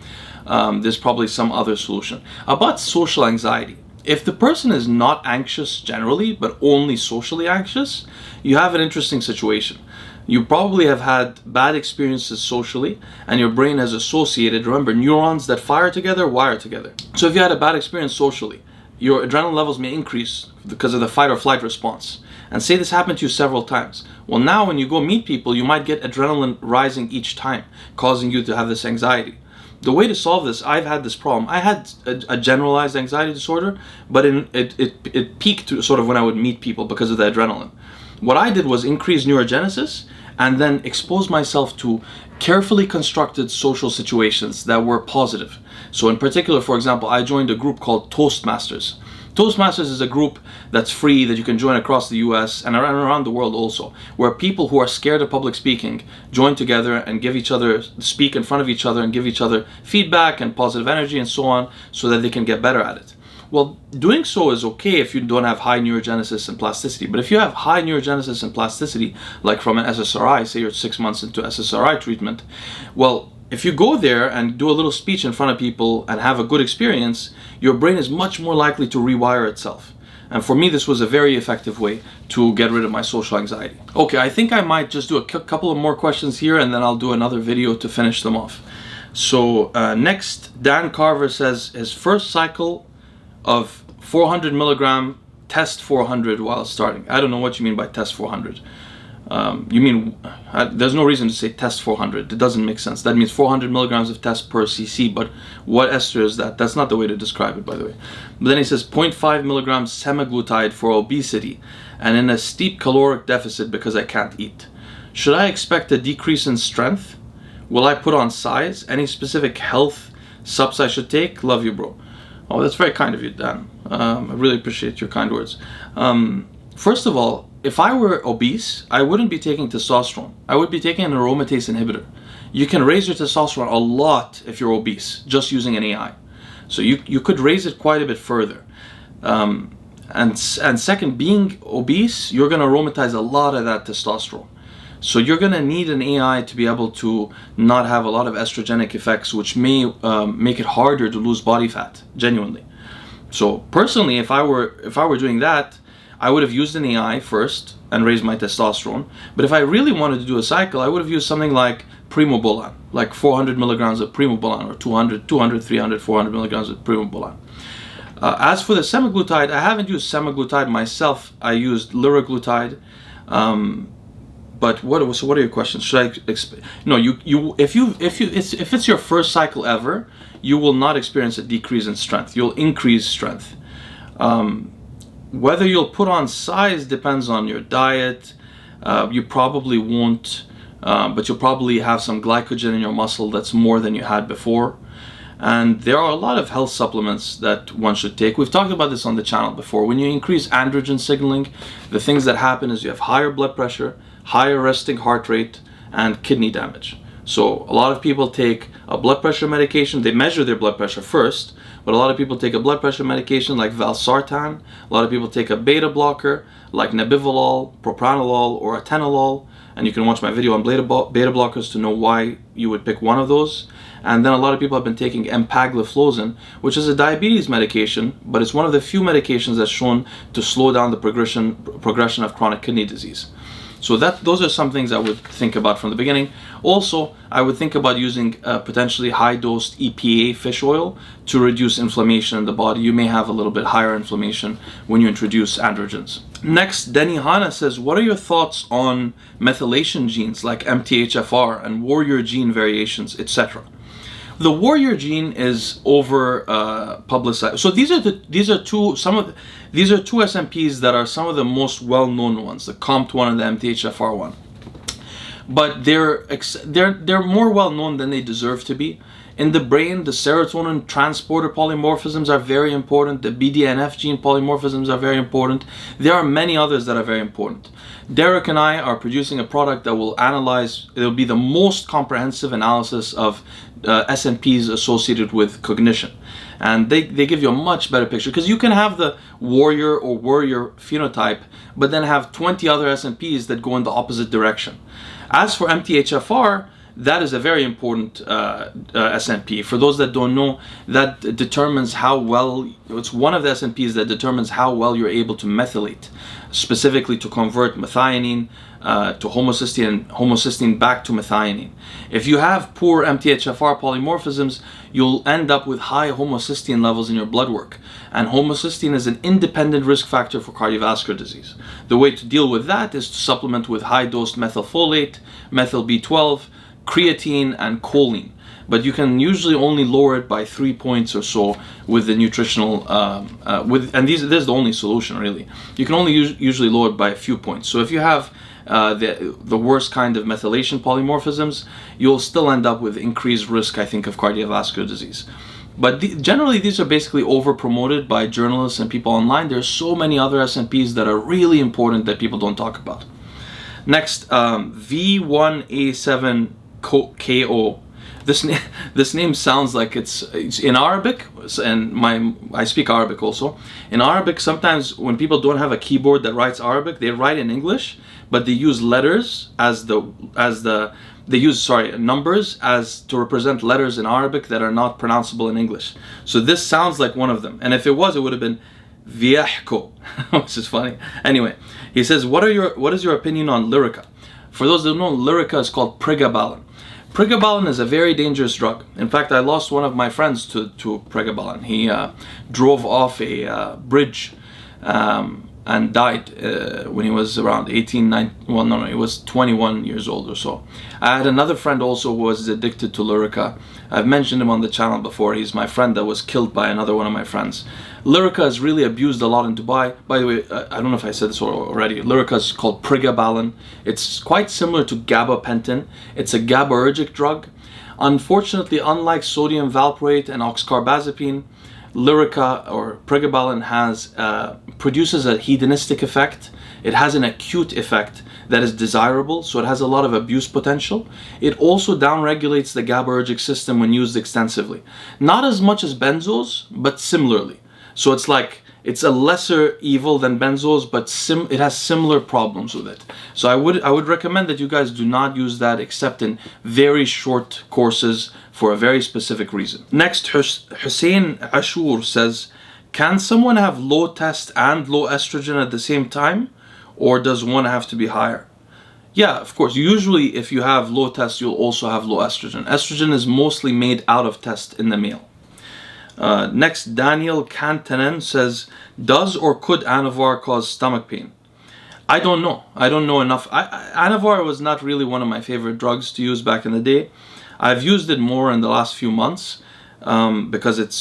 There's probably some other solution. About social anxiety. If the person is not anxious generally, but only socially anxious, you have an interesting situation. You probably have had bad experiences socially, and your brain has associated, remember, neurons that fire together wire together. So if you had a bad experience socially, your adrenaline levels may increase because of the fight or flight response. And say this happened to you several times. Well, now when you go meet people, you might get adrenaline rising each time, causing you to have this anxiety. The way to solve this, I've had this problem. I had a generalized anxiety disorder, but it peaked to sort of when I would meet people because of the adrenaline. What I did was increase neurogenesis and then expose myself to carefully constructed social situations that were positive. So in particular, for example, I joined a group called Toastmasters. Toastmasters is a group that's free that you can join across the US and around the world also, where people who are scared of public speaking join together and speak in front of each other and give each other feedback and positive energy and so on, so that they can get better at it. Well, doing so is okay if you don't have high neurogenesis and plasticity. But if you have high neurogenesis and plasticity, like from an SSRI, say you're 6 months into SSRI treatment, well, if you go there and do a little speech in front of people and have a good experience, your brain is much more likely to rewire itself. And for me, this was a very effective way to get rid of my social anxiety. Okay, I think I might just do a couple of more questions here, and then I'll do another video to finish them off. So next, Dan Carver says his first cycle of 400 milligram test 400 while starting. I don't know what you mean by test 400. You mean, there's no reason to say test 400. It doesn't make sense. That means 400 milligrams of test per cc, but what ester is that? That's not the way to describe it, by the way. But then he says 0.5 milligrams semaglutide for obesity and in a steep caloric deficit because I can't eat. Should I expect a decrease in strength? Will I put on size? Any specific health subs I should take? Love you, bro. Oh, that's very kind of you, Dan. I really appreciate your kind words. First of all, if I were obese, I wouldn't be taking testosterone. I would be taking an aromatase inhibitor. You can raise your testosterone a lot if you're obese, just using an AI. So you could raise it quite a bit further. And second, being obese, you're going to aromatize a lot of that testosterone. So you're going to need an AI to be able to not have a lot of estrogenic effects, which may make it harder to lose body fat, genuinely. So personally, if I were doing that, I would have used an AI first and raised my testosterone. But if I really wanted to do a cycle, I would have used something like Pregabalin, like 400 milligrams of Pregabalin, or 200, 300, 400 milligrams of Pregabalin. As for the semaglutide, I haven't used semaglutide myself. I used liraglutide. But what are your questions? Should I no, if it's your first cycle ever, you will not experience a decrease in strength. You'll increase strength. Whether you'll put on size depends on your diet. You probably won't, but you'll probably have some glycogen in your muscle that's more than you had before. And there are a lot of health supplements that one should take. We've talked about this on the channel before. When you increase androgen signaling, the things that happen is you have higher blood pressure, higher resting heart rate, and kidney damage. So a lot of people take a blood pressure medication. They measure their blood pressure first, but a lot of people take a blood pressure medication like valsartan. A lot of people take a beta blocker like nebivolol, propranolol, or atenolol. And you can watch my video on beta blockers to know why you would pick one of those. And then a lot of people have been taking empagliflozin, which is a diabetes medication, but it's one of the few medications that's shown to slow down the progression of chronic kidney disease. So those are some things I would think about from the beginning. Also, I would think about using potentially high-dosed EPA fish oil to reduce inflammation in the body. You may have a little bit higher inflammation when you introduce androgens. Next, Denny Hanna says, what are your thoughts on methylation genes like MTHFR and warrior gene variations, etc.? The warrior gene is over publicized. So these are two SNPs that are some of the most well-known ones, the COMT1 and the MTHFR one. But they're more well-known than they deserve to be. In the brain, the serotonin transporter polymorphisms are very important. The BDNF gene polymorphisms are very important. There are many others that are very important. Derek and I are producing a product that will analyze, it'll be the most comprehensive analysis of SNPs associated with cognition. And they give you a much better picture, because you can have the warrior phenotype, but then have 20 other SNPs that go in the opposite direction. As for MTHFR, that is a very important SNP. For those that don't know, that determines how well, it's one of the SNPs that determines how well you're able to methylate, specifically to convert methionine to homocysteine and homocysteine back to methionine. If you have poor MTHFR polymorphisms, you'll end up with high homocysteine levels in your blood work. And homocysteine is an independent risk factor for cardiovascular disease. The way to deal with that is to supplement with high-dosed methylfolate, methyl B12, creatine, and choline. But you can usually only lower it by 3 points or so with the nutritional, and this is the only solution really. You can only usually lower it by a few points. So if you have the worst kind of methylation polymorphisms, you'll still end up with increased risk, I think, of cardiovascular disease. But generally, these are basically over-promoted by journalists and people online. There's so many other SNPs that are really important that people don't talk about. Next, V1A7KO. This name sounds like it's in Arabic, and I speak Arabic also. In Arabic, sometimes when people don't have a keyboard that writes Arabic, they write in English, but they use letters numbers as to represent letters in Arabic that are not pronounceable in English. So this sounds like one of them, and if it was, it would have been Viahko, which is funny. Anyway, he says, what is your opinion on Lyrica? For those that don't know, Lyrica is called Pregabalin. Pregabalin is a very dangerous drug. In fact, I lost one of my friends to Pregabalin. He drove off a bridge and died when he was around 18, 19, well, no, he was 21 years old or so. I had another friend also who was addicted to Lyrica. I've mentioned him on the channel before. He's my friend that was killed by another one of my friends. Lyrica is really abused a lot in Dubai. By the way, I don't know if I said this already. Lyrica is called Pregabalin. It's quite similar to gabapentin. It's a GABAergic drug. Unfortunately, unlike sodium valproate and oxcarbazepine, Lyrica or Pregabalin produces a hedonistic effect. It has an acute effect that is desirable, so it has a lot of abuse potential. It also downregulates the GABAergic system when used extensively. Not as much as benzos, but similarly. So it's a lesser evil than benzos, but it has similar problems with it. So I would recommend that you guys do not use that except in very short courses for a very specific reason. Next, Hussein Ashur says, can someone have low test and low estrogen at the same time? Or does one have to be higher? Yeah, of course. Usually if you have low test, you'll also have low estrogen. Estrogen is mostly made out of test in the male. Next, Daniel Kantanen says, does or could Anavar cause stomach pain? I don't know. I don't know enough. Anavar was not really one of my favorite drugs to use back in the day. I've used it more in the last few months because it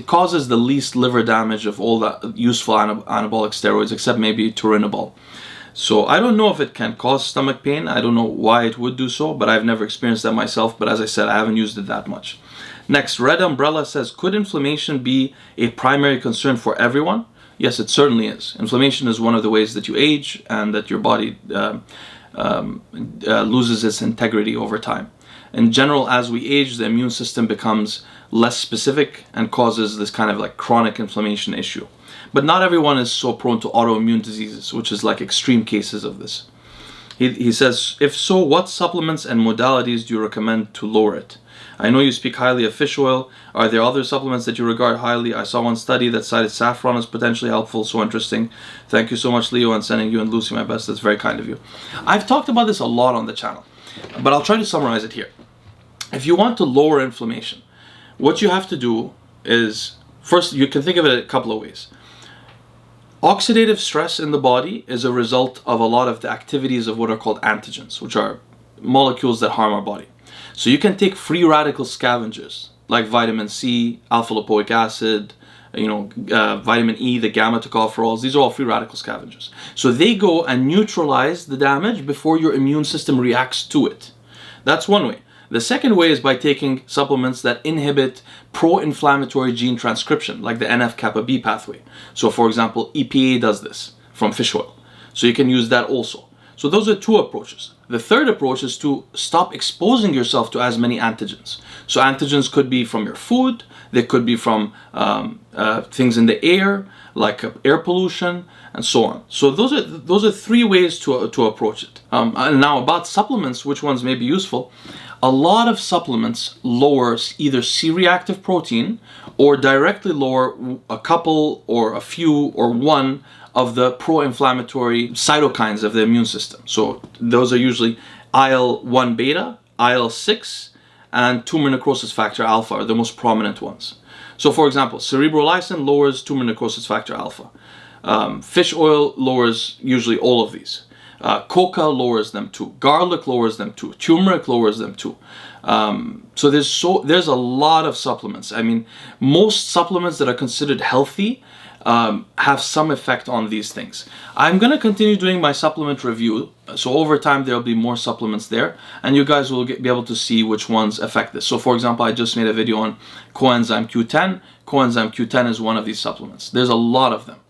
causes the least liver damage of all the useful anabolic steroids, except maybe turinabol. So I don't know if it can cause stomach pain. I don't know why it would do so, but I've never experienced that myself. But as I said, I haven't used it that much. Next, Red Umbrella says, could inflammation be a primary concern for everyone? Yes, it certainly is. Inflammation is one of the ways that you age and that your body loses its integrity over time. In general, as we age, the immune system becomes less specific and causes this kind of like chronic inflammation issue. But not everyone is so prone to autoimmune diseases, which is like extreme cases of this. He says, if so, what supplements and modalities do you recommend to lower it? I know you speak highly of fish oil. Are there other supplements that you regard highly? I saw one study that cited saffron as potentially helpful. So interesting. Thank you so much, Leo, and sending you and Lucie my best. That's very kind of you. I've talked about this a lot on the channel, but I'll try to summarize it here. If you want to lower inflammation, what you have to do is, first, you can think of it a couple of ways. Oxidative stress in the body is a result of a lot of the activities of what are called antigens, which are molecules that harm our body. So you can take free radical scavengers like vitamin C, alpha lipoic acid, vitamin E, the gamma tocopherols. These are all free radical scavengers. So they go and neutralize the damage before your immune system reacts to it. That's one way. The second way is by taking supplements that inhibit pro-inflammatory gene transcription, like the NF-kappa B pathway. So for example, EPA does this from fish oil. So you can use that also. So those are two approaches. The third approach is to stop exposing yourself to as many antigens. So antigens could be from your food, they could be from things in the air, like air pollution, and so on. So those are three ways to approach it. And now about supplements, which ones may be useful. A lot of supplements lower either C-reactive protein or directly lower a couple or a few or one of the pro-inflammatory cytokines of the immune system. So those are usually IL-1 beta, IL-6, and tumor necrosis factor alpha are the most prominent ones. So for example, Cerebrolysin lowers tumor necrosis factor alpha. Fish oil lowers usually all of these. Coca lowers them too. Garlic lowers them too. Turmeric lowers them too. So there's a lot of supplements. I mean, most supplements that are considered healthy have some effect on these things. I'm going to continue doing my supplement review. So over time, there'll be more supplements there, and you guys will be able to see which ones affect this. So for example, I just made a video on coenzyme Q10. Coenzyme Q10 is one of these supplements. There's a lot of them.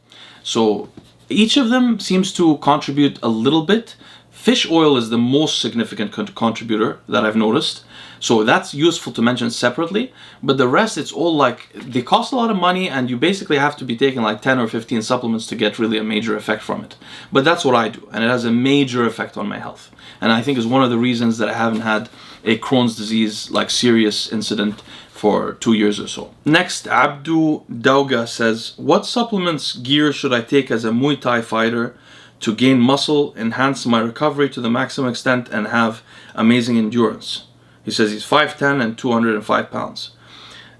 So each of them seems to contribute a little bit. Fish oil is the most significant contributor that I've noticed. So that's useful to mention separately. But the rest, it's all like, they cost a lot of money and you basically have to be taking like 10 or 15 supplements to get really a major effect from it. But that's what I do. And it has a major effect on my health. And I think is one of the reasons that I haven't had a Crohn's disease like serious incident for 2 years or so. Next, Abdu Dauga says, what supplements gear should I take as a Muay Thai fighter to gain muscle, enhance my recovery to the maximum extent, and have amazing endurance? He says he's 5'10" and 205 pounds.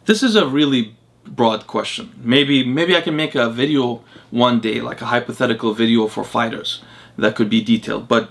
This is a really broad question. Maybe I can make a video one day, like a hypothetical video for fighters that could be detailed, but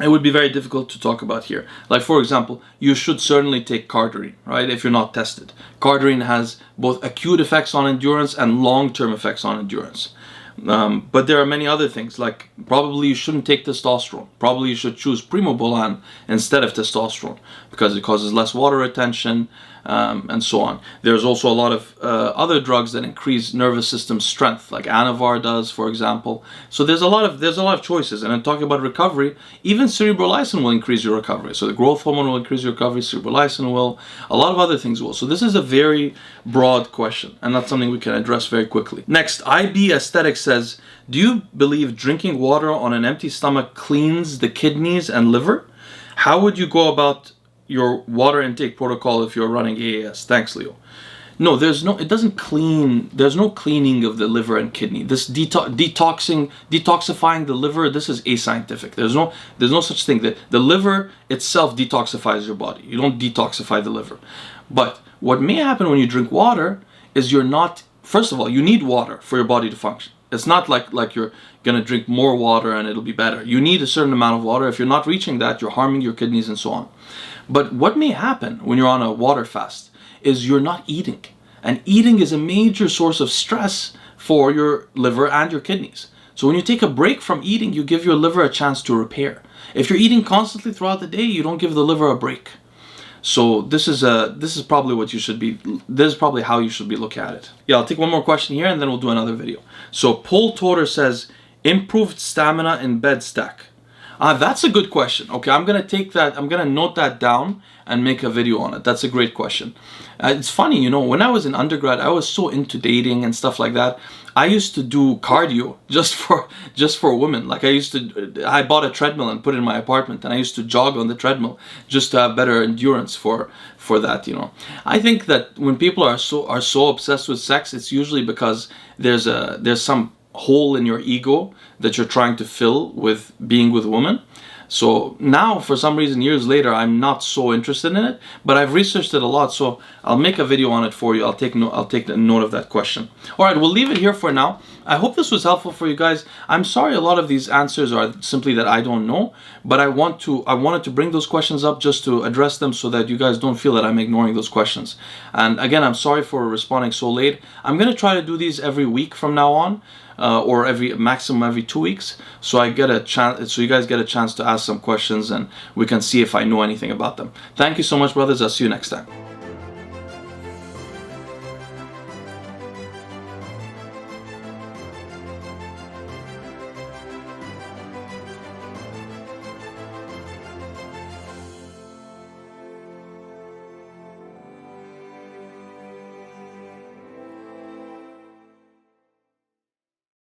it would be very difficult to talk about here. Like, for example, you should certainly take cardarine, right, if you're not tested. Cardarine has both acute effects on endurance and long-term effects on endurance. But there are many other things, like probably you shouldn't take testosterone. Probably you should choose Pregabalin instead of testosterone because it causes less water retention, and so on. There's also a lot of other drugs that increase nervous system strength, like Anavar does, for example. So there's a lot of choices. And in talking about recovery, even Cerebrolysin will increase your recovery. So the growth hormone will increase your recovery, Cerebrolysin will, a lot of other things will. So this is a very broad question, and that's something we can address very quickly. Next, IB Aesthetic says, do you believe drinking water on an empty stomach cleans the kidneys and liver? How would you go about your water intake protocol if you're running AAS? Thanks, Leo. No, it doesn't clean, there's no cleaning of the liver and kidney. This detoxifying the liver, this is ascientific. There's no such thing. The liver itself detoxifies your body. You don't detoxify the liver. But what may happen when you drink water is first of all, you need water for your body to function. It's not like you're gonna drink more water and it'll be better. You need a certain amount of water. If you're not reaching that, you're harming your kidneys and so on. But what may happen when you're on a water fast is you're not eating. And eating is a major source of stress for your liver and your kidneys. So when you take a break from eating, you give your liver a chance to repair. If you're eating constantly throughout the day, you don't give the liver a break. So this is probably how you should be looking at it. Yeah, I'll take one more question here and then we'll do another video. So Paul Toter says, improved stamina in bed stack. That's a good question. Okay, I'm gonna note that down and make a video on it. That's a great question. It's funny, when I was in undergrad, I was so into and stuff like that. I used to do cardio just for women. Like I bought a treadmill and put it in my apartment, and I used to jog on the treadmill just to have better endurance for that. I think that when people are so obsessed with sex, it's usually because there's some hole in your ego that you're trying to fill with being with women. So now, for some reason, years later, I'm not so interested in it, but I've researched it a lot, so I'll make a video on it for you. I'll take a note of that question. All right, we'll leave it here for now. I hope this was helpful for you guys. I'm sorry a lot of these answers are simply that I don't know, but I wanted to bring those questions up just to address them so that you guys don't feel that I'm ignoring those questions. And again, I'm sorry for responding so late. I'm going to try to do these every week from now on. Or maximum every 2 weeks, so you guys get a chance to ask some questions and we can see if I know anything about them. Thank you so much, brothers. I'll see you next time.